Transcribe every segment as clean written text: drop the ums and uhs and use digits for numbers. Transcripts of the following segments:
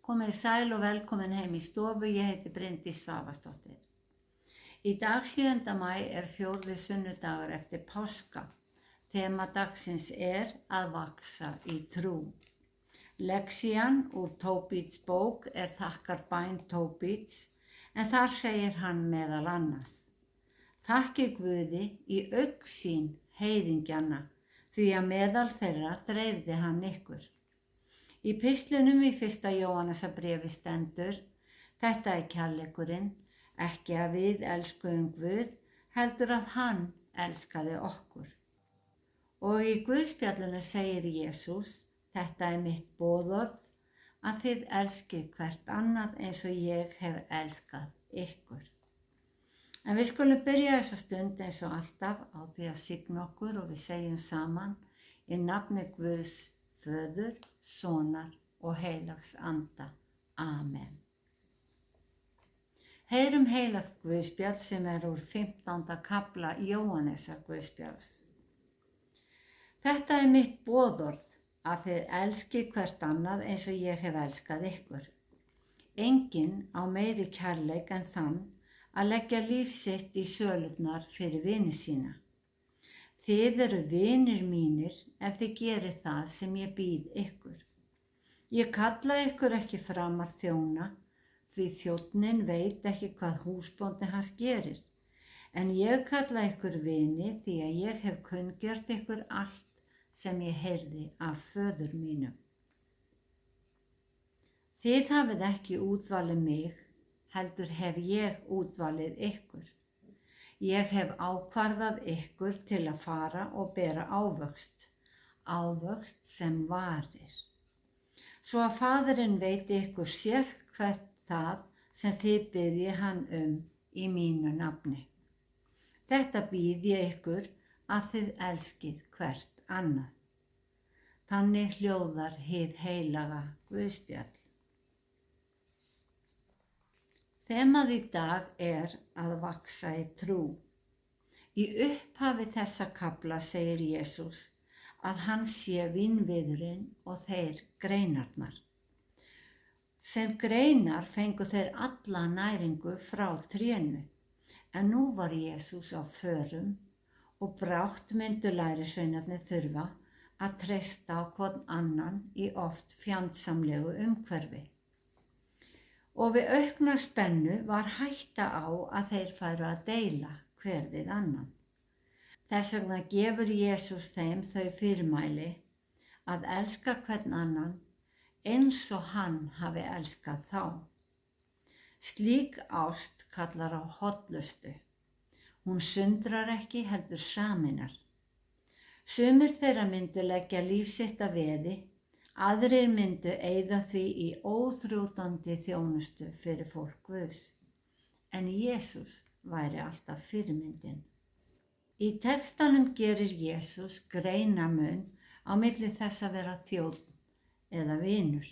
Komið sæl og velkomin heim í stofu, ég heiti Bryndís Svavarsdóttir. Í dag 7. maí er 4. sunnudagur eftir páska. Tema dagsins er að vaxa í trú. Lexían úr Tóbíts bók er þakkarbæn Tóbíts, en þar segir hann meðal annars: Þakki Guði í augsýn heiðingjanna, því að meðal þeirra dreifði hann ykkur. Í pistlunum í 1. Jóhannesarbréfi stendur: Þetta er kærleikurinn, ekki að við elskuðum Guð, heldur að hann elskaði okkur. Og í Guðspjallinu segir Jesús: Þetta er mitt boðorð, að þið elskið hvert annað eins og ég hef elskað ykkur. En við skulum byrja þessa stund eins og alltaf á því að signa okkur og við segjum saman í nafni Guðs Föður, Sonar og heilags anda. Amen. Heyrum heilagt Guðspjall sem er úr 15. kafla Jóhannesar Guðspjalls. Þetta er mitt boðorð, að þið elskið hvert annað eins og ég hef elskað ykkur. Enginn á meiri kærleik en þann að leggja líf sitt í sölurnar fyrir vini sína. Þið eru vinir mínir ef þið gerið það sem ég býð ykkur. Ég kalla ykkur ekki framar þjóna, því þjónninn veit ekki hvað húsbóndi hans gerir. En ég kalla ykkur vini því að ég hef kunngjört ykkur allt sem ég heyrði af föður mínum. Þið hafið ekki útvalið mig, heldur hef ég útvalið ykkur. Ég hef ákvarðað ykkur til að fara og bera ávöxt sem varir. Svo að Faðirinn veiti ykkur sérhvert það sem þið biðjið hann í mínu nafni. Þetta býð ég ykkur að þið elskið hvert annað. Þannig hljóðar hið heilaga Guðspjall. Þemað í dag er að vaxa í trú. Í upphafi þessa kafla segir Jesús að hann sé vínviðurinn og þeir greinarnar. Sem greinar fengu þeir alla næringu frá trénu, en nú var Jesús á förum og brátt myndu lærisveinarnir þurfa að treysta á hvorn annan í oft fjandsamlegu umhverfi. Og við aukna spennu var hætta á að þeir færu að deila hver við annan. Þess vegna gefur Jesús þeim þau fyrirmæli að elska hvern annan eins og hann hafi elskað þá. Slík ást kallar á hollustu. Hún sundrar ekki heldur sameinar. Sumir þeirra myndu leggja líf sitt að veði, aðrir myndu eyða því í óþrjótandi þjónustu fyrir fólk Guðs, en Jesús væri alltaf fyrirmyndin. Í textanum gerir Jesús greinarmun á milli þess að vera þjónn eða vinur.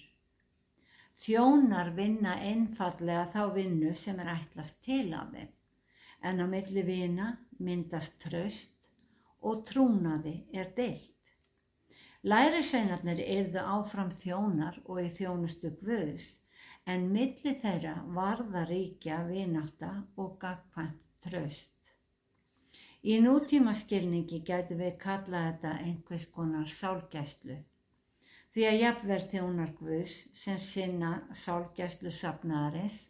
Þjónar vinna einfaldlega þá vinnu sem er ætlast til af þeim, en á milli vina myndast traust og trúnaði er deilt. Lærisveinarnir yrðu áfram þjónar og í þjónustu Guðs, en milli þeirra varð að ríkja vinátta og gagnkvæmt traust. Í nútímaskilningi gætum við kallað þetta einhvers konar sálgæslu, því að jafnvel þjónar Guðs sem sinna sálgæslu safnaðarins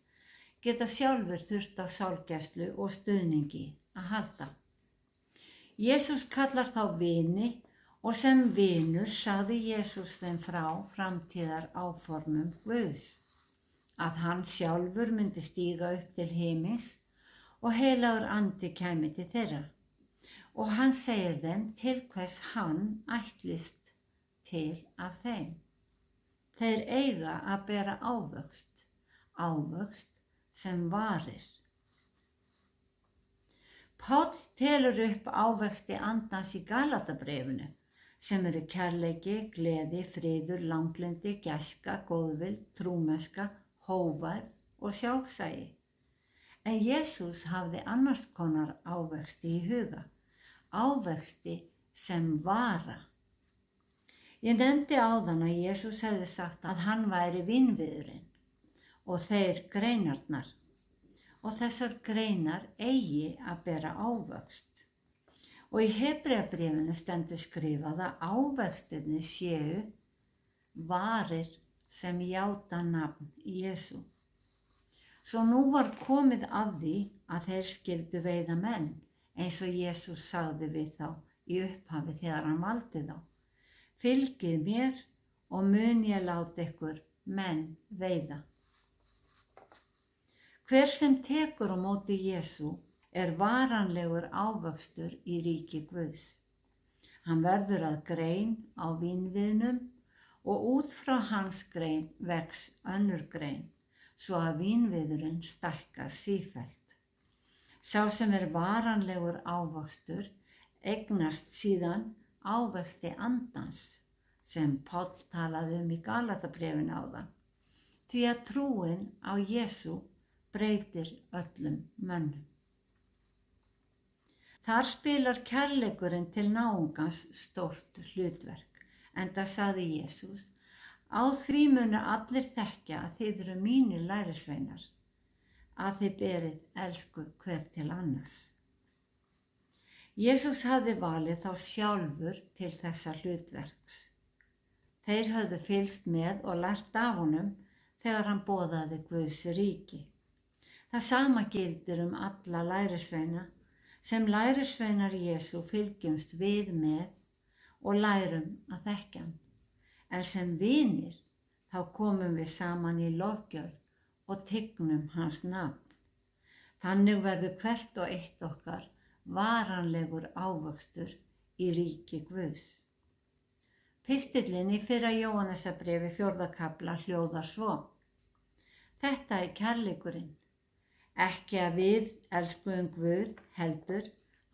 geta sjálfur þurft á sálgæslu og stuðningi að halda. Jesús kallar þá vini, og sem vinur sagði Jesús þeim frá framtíðar áformum Guðs, að hann sjálfur myndi stíga upp til himins og heilagur andi kæmi til þeirra. Og hann segir þeim til hvers hann ætlist til af þeim. Þeir eiga að bera ávöxt sem varir. Páll telur upp ávexti andans í Galatabréfinu, sem eru kærleiki, gleði, friður, langlyndi, gæska, góðvild, trúmennska, hógværð og sjálfsagi. En Jesús hafði annars konar ávexti í huga, ávexti sem vara. Ég nefndi áðan að Jesús hefði sagt að hann væri vínviðurinn og þeir greinarnar. Og þessar greinar eigi að bera ávöxt. Og í Hebreabréfinu stendur skrifað að ávextirnir séu varir sem játa nafn Jesú. Svo nú var komið að því að þeir skyldu veiða menn, eins og Jesús sagði við þá í upphafi þegar hann valdi þá. Fylgið mér og mun ég láta ykkur menn veiða. Hver sem tekur á móti Jesú er varanlegur ávöxtur í ríki Guðs. Hann verður að grein á vínviðnum og út frá hans grein vex önnur grein, svo að vínviðurinn stækkar sífellt. Sá sem er varanlegur ávöxtur eignast síðan ávexti andans, sem Páll talaði í Galatabréfinu áðan, því að trúin á Jesú breytir öllum mönnum. Þar spilar kærleikurinn til náungans stórt hlutverk, enda sagði Jesús: á því munu allir þekkja að þið eru mínir lærisveinar, að þið berið elsku hver til annars. Jesús hafði valið þá sjálfur til þessa hlutverks. Þeir höfðu fylgst með og lært af honum þegar hann boðaði Guðs ríki. Það sama gildir alla lærisveina. Sem lærisveinar Jesú fylgjumst við með og lærum að þekkja hann. En sem vinir þá komum við saman í lofgjörð og tignum hans nafn. Þannig verður hvert og eitt okkar varanlegur ávöxtur í ríki Guðs. Pistillinn í 1. Jóhannesarbréfi 4. kafla hljóðar svo: Þetta er kærleikurinn. Ekki að við elskuðum Guð, heldur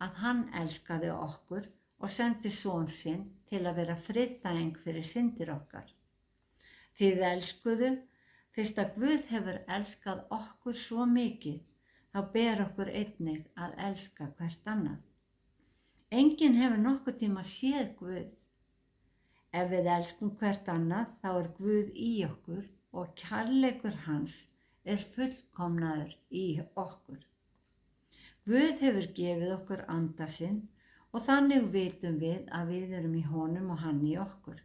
að hann elskaði okkur og sendi son sinn til að vera friðþæging fyrir syndir okkar. Þið elskuðu, fyrst að Guð hefur elskað okkur svo mikið, þá ber okkur einnig að elska hvert annað. Enginn hefur nokkuð tíma séð Guð. Ef við elskum hvert annað, þá er Guð í okkur og kærleikur hans er fullkomnaður í okkur. Guð hefur gefið okkur anda sinn og þannig vitum við að við erum í honum og hann í okkur.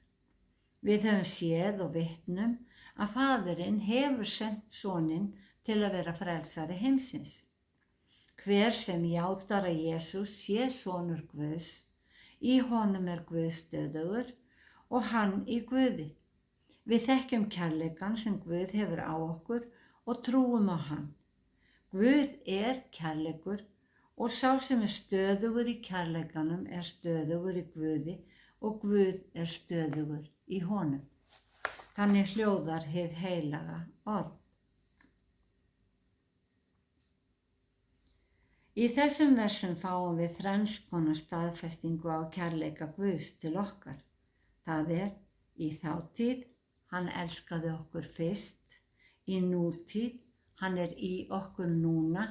Við höfum séð og vitnum að Faðirinn hefur sent soninn til að vera frelsari heimsins. Hver sem játar að Jesús sé sonur Guðs, í honum er Guð stöðugur og hann í Guði. Við þekkjum kærleikann sem Guð hefur á okkur og trúum á hann. Guð er kærleikur og sá sem er stöðugur í kærleikanum er stöðugur í Guði og Guð er stöðugur í honum. Þannig hljóðar hið heilaga orð. Í þessum versum fáum við þrenns konar staðfestingu á kærleika Guðs til okkar. Það er: í þátíð, hann elskaði okkur fyrst; í nútíð, hann er í okkur núna;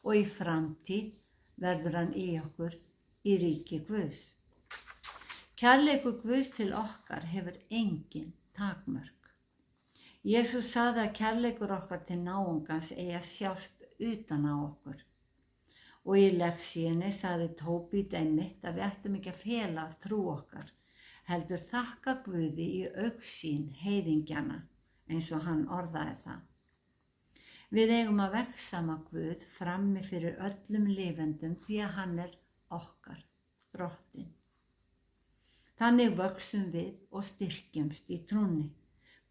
og í framtíð verður hann í okkur í ríki Guðs. Kærleikur Guðs til okkar hefur engin takmörk. Jesús sagði að kærleikur okkar til náungans eigi að sjást utan á okkur. Og í lexíunni sagði Tóbít einmitt að við ættum ekki að fela af trú okkar, heldur þakka Guði í augsýn heiðingjana, eins og hann orðaði það. Við eigum að vegsama Guð frammi fyrir öllum lifendum því að hann er okkar drottinn. Þannig vöxum við og styrkjumst í trúnni.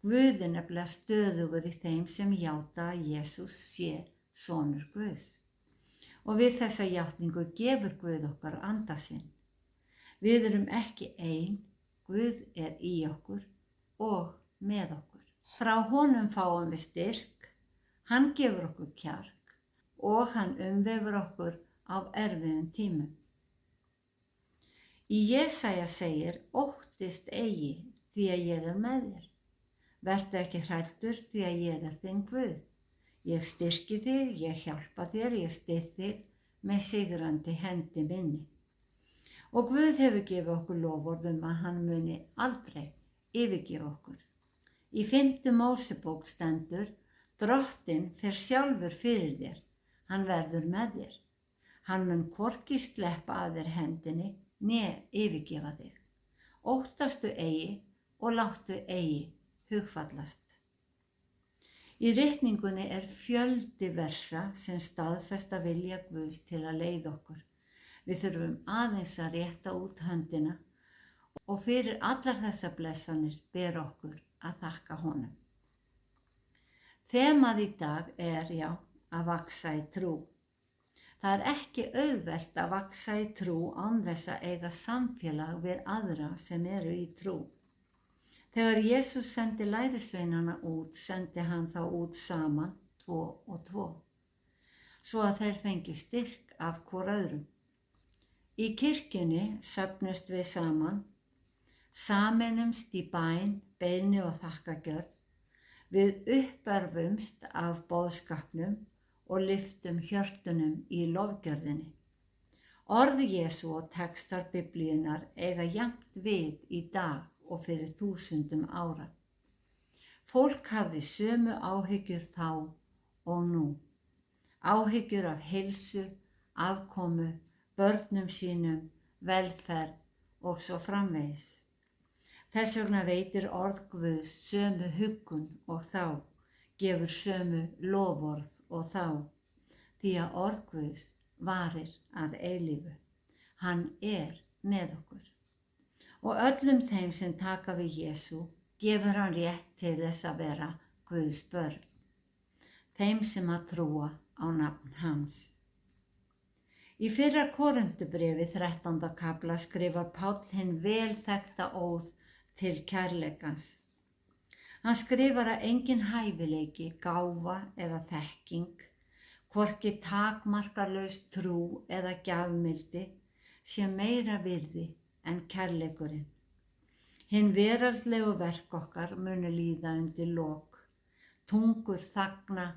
Guð er nefnilega stöðugur í þeim sem játa að Jesús sé sonur Guðs. Og við þessa játningu gefur Guð okkar anda sinn. Við erum ekki ein, Guð er í okkur og með okkur. Frá honum fáum við styrk, hann gefur okkur kjark og hann umvefur okkur á erfiðum tímum. Í Jesaja segir: óttist eigi því að ég er með þér. Vertu ekki hræddur því að ég er þinn Guð. Ég styrki þig, ég hjálpa þér, ég styð þig með sigrandi hendi minni. Og Guð hefur gefið okkur loforð að hann muni aldrei yfirgefa okkur. Í 5. Mósebók stendur: Drottinn fer sjálfur fyrir þér, hann verður með þér. Hann mun hvorki sleppa að þér hendinni né yfirgefa þig. Óttastu eigi og láttu eigi hugfallast. Í ritningunni er fjöldi versa sem staðfesta vilja Guðs til að leiða okkur. Við þurfum aðeins að rétta út höndina og fyrir allar þessar blessanir ber okkur að þakka honum. Þemað í dag er, að vaxa í trú. Það er ekki auðvelt að vaxa í trú án þess að eiga samfélag við aðra sem eru í trú. Þegar Jesús sendi lærisveinana út, sendi hann þá út saman 2 og 2, svo að þeir fengju styrk af hvor öðrum. Í kirkjunni söfnumst við saman, sameinumst í bæn, beiðni og þakkagjörð. Við uppörvumst af boðskapnum og lyftum hjörtunum í lofgjörðinni. Orð Jesú og textar Biblíunnar eiga jafnt við í dag og fyrir 1000 ára. Fólk hafði sömu áhyggjur þá og nú. Áhyggjur af heilsu, afkomu, börnum sínum, velferð og svo framvegis. Þess vegna veitir orð Guðs sömu huggun og þá, gefur sömu loforð og þá, því að orð Guðs varir að eilífu. Hann er með okkur. Og öllum þeim sem taka við Jesú gefur hann rétt til þess að vera Guðs börn. Þeim sem að trúa á nafn hans. Í fyrra Korinthubréfi 13. kafla skrifar Páll hinn vel þekkta óð til kærleikans. Hann skrifar að engin hæfileiki, gáfa eða þekking, hvorki takmarkalaus trú eða gjafmildi sé meira virði en kærleikurinn. Hinn veraldlegu verk okkar munu líða undir lok. Tungur þagna,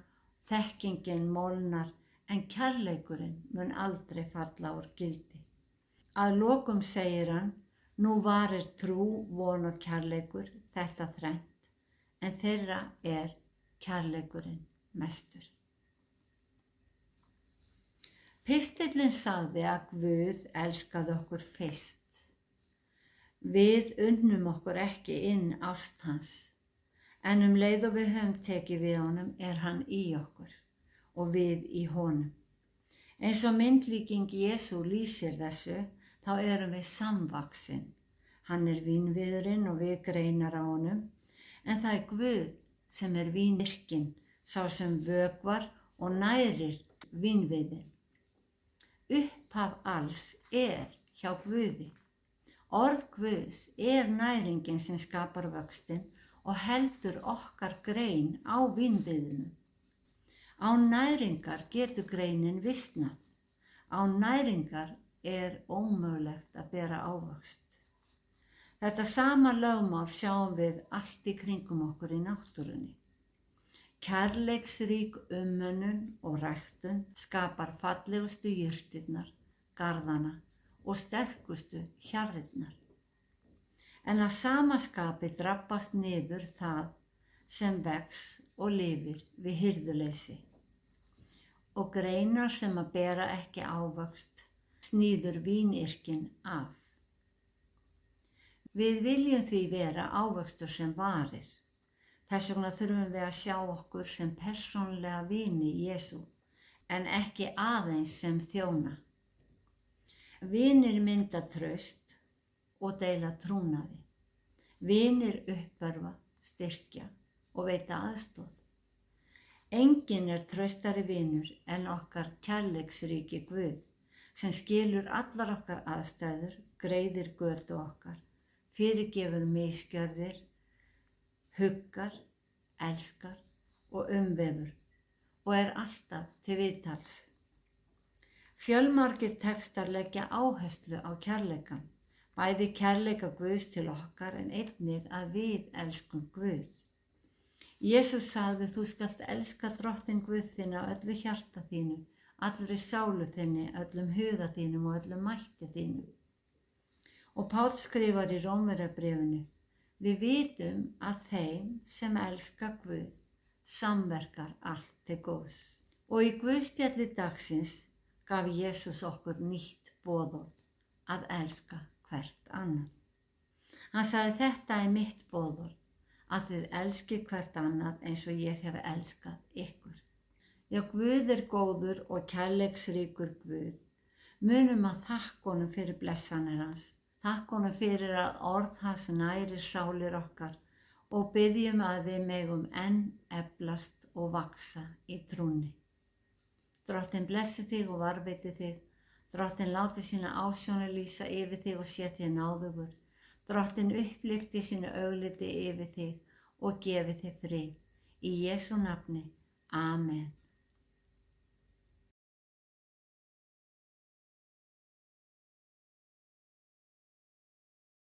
þekkingin molnar, en kærleikurinn mun aldrei falla úr gildi. Að lokum segir hann, nú varir trú, von og kærleikur, þetta þrennt, en þeirra er kærleikurinn mestur. Pistillinn sagði að Guð elskaði okkur fyrst. Við unnum okkur ekki inn ást hans, en leið og við höfum tekið við honum er hann í okkur og við í honum. Eins og myndlíking Jesú lýsir þessu, þá erum við samvaxin. Hann er vínviðurinn og við greinar á honum, en það er Guð sem er vínyrkinn, sá sem vökvar og nærir vínviðinn. Upphaf alls er hjá Guði. Orð Guðs er næringin sem skapar vöxtinn og heldur okkar grein á vínviðinu. Án næringar getur greinin visnað. Án næringar er ómögulegt að bera ávöxt. Þetta sama lögmál sjáum við allt í kringum okkur í náttúrunni. Kærleiksrík umönnun og ræktun skapar fallegustu jurtirnar, garðana og sterkustu hjarðirnar. En að sama skapi drabbast niður það sem vex og lifir við hirðuleysi. Og greinar sem að bera ekki ávöxt snýður vínyrkinn af. Við viljum því vera ávöxtur sem varir. Þess vegna þurfum við að sjá okkur sem persónlega vini Jesú, en ekki aðeins sem þjóna. Vinir mynda traust og deila trúnaði. Vinir uppörva, styrkja og veita aðstoð. Enginn er traustari vinur en okkar kærleiksríki Guð, sem skilur allar okkar aðstæður, greiðir götu okkar, fyrirgefur misgjörðir, huggar, elskar og umvefur og er alltaf til viðtals. Fjölmargir textar leggja áherslu á kærleikann, bæði kærleika Guðs til okkar en einnig að við elskum Guð. Jesús sagði, þú skalt elska Drottinn Guð þinn af öllu hjarta þínu, allri sálu þinni, öllum huga þínum og öllum mætti þínum. Og Páll skrifar í Rómverjabréfinu, við vitum að þeim sem elska Guð, samverkar allt til góðs. Og í Guðspjalli dagsins gaf Jesús okkur nýtt boðorð, að elska hvert annað. Hann sagði, þetta er mitt boðorð, að þið elskið hvert annað eins og ég hef elskað ykkur. Já, Guð er góður og kærleiksríkur Guð. Munum að þakka honum fyrir blessanir hans. Þakka honum fyrir að orð hans nærir sálir okkar og byggjum að við megum enn eflast og vaksa í trúnni. Drottinn blessi þig og varveiti þig. Drottinn láti sína ásjónu lýsa yfir þig og sé þig náðugur. Drottinn upplyfti sínu augliti yfir þig og gefi þig frið. Í Jesú nafni. Amen.